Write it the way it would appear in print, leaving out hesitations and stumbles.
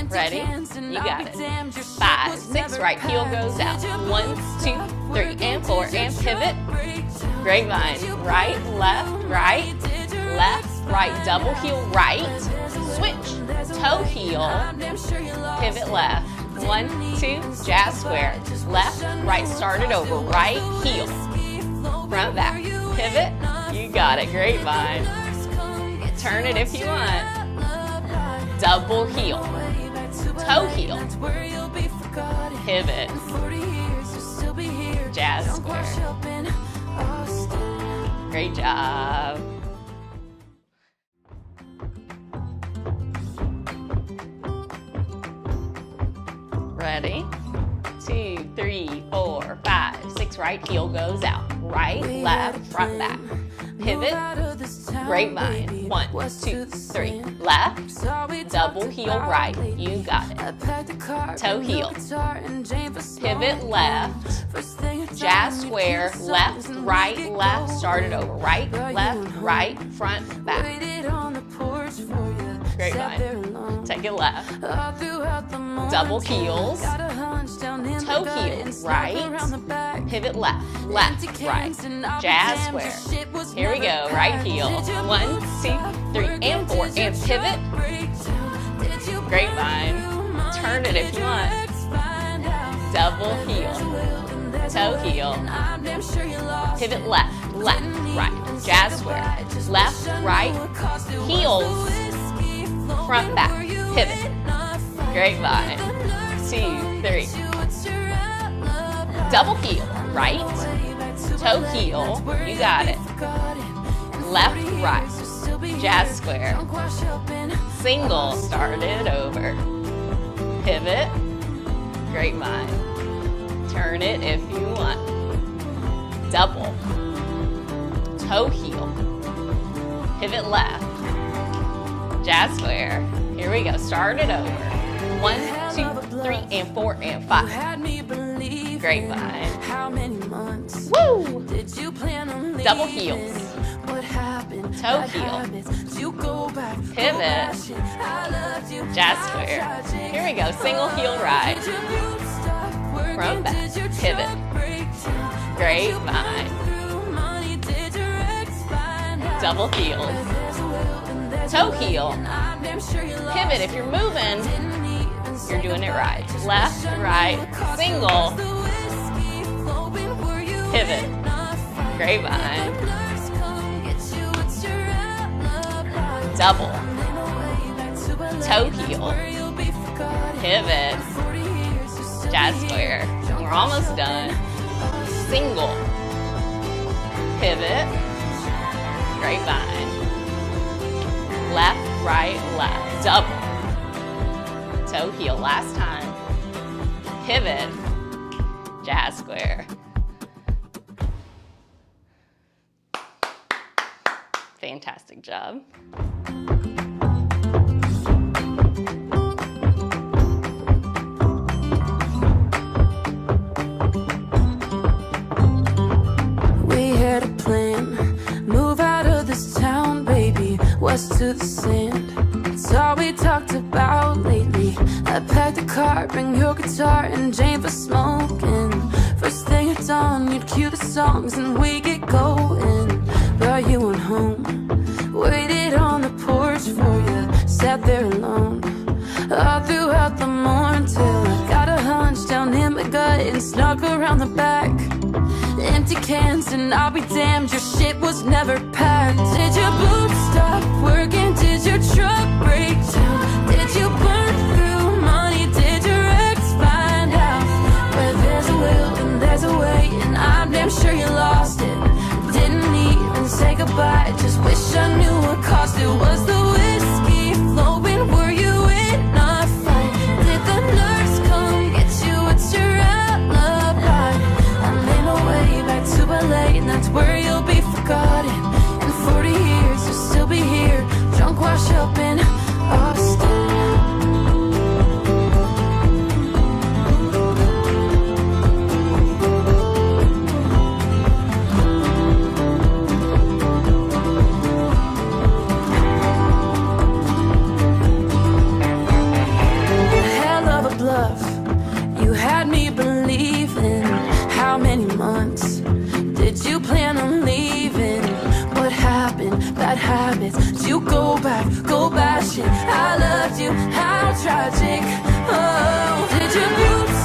Ready? You got it. 5, 6, right heel goes out. 1, 2, 3, and 4, and pivot. Grapevine. Right, left, right, double heel right. Switch. Toe heel. Pivot left. 1, 2, jazz square. Left, right, start it over. Right heel. Front, back. Pivot. You got it. Grapevine. Turn it if you want. Double heel. Toe heel. Pivot. Jazz square. Great job. Ready? 2, 3, 4, 5, 6, right heel goes out. Right, left, front, back. Pivot, grapevine. 1, 2, 3, left, double heel right. You got it. Toe heel. Pivot left, jazz square, left, start it over. Right, left, right, front, back. Grapevine. Take it left. Double heels. Toe heel, right. Pivot left, right. Jazz square. Here we go, right heel. 1, 2, 3, and 4, and pivot. Grapevine. Turn it if you want. Double heel. Toe heel. Pivot left, right. Jazz square. Left, right. Heels. Front, back. Pivot. Grapevine. 2, 3. Double heel, right. Toe heel. You got it. Left, right. Jazz square. Single. Start it over. Pivot. Grapevine. Turn it if you want. Double. Toe heel. Pivot left. Jazz square. Here we go. Start it over. 1, 2, 3, and 4, and 5. Grapevine. Woo! Double heels. Toe heel. Pivot. Jazz square. Here we go. Single heel ride. Front, back. Pivot. Grapevine. Double heels. Toe heel. Pivot. If you're moving, you're doing it right. Left, right, single. Pivot. Grapevine. Double. Toe heel. Pivot. Jazz square. We're almost done. Single. Pivot. Grapevine. Left, right, left. Double. Toe heel. Last time. Pivot. Jazz square. Fantastic job. We had a plan, move out of this town, baby, west to the sand. It's all we talked about lately. I packed a car, bring your guitar and Jane for smoking. First thing at dawn, you'd cue the songs and we get going. But you went home, waited on the porch for you, sat there alone all throughout the morning till I got a hunch down in my gut and snuck around the back. Empty cans and I'll be damned, your shit was never packed. Did your boots stop working? Did your truck break down? Did you burn through money? Did your ex find out? Where there's a will and there's a way, and I'm damn sure you lost it. Didn't even say goodbye, just wish I knew what cost it. Was the whiskey flowing? Were you in a fight? Did the nurse come get you? What's your alibi? I made my way back to LA, and that's where you'll be forgotten. In 40 years you'll still be here, drunk, washed up in Austin. bad habits. Did you go back, go bashing? I loved you, how tragic. Oh, did you beautiful?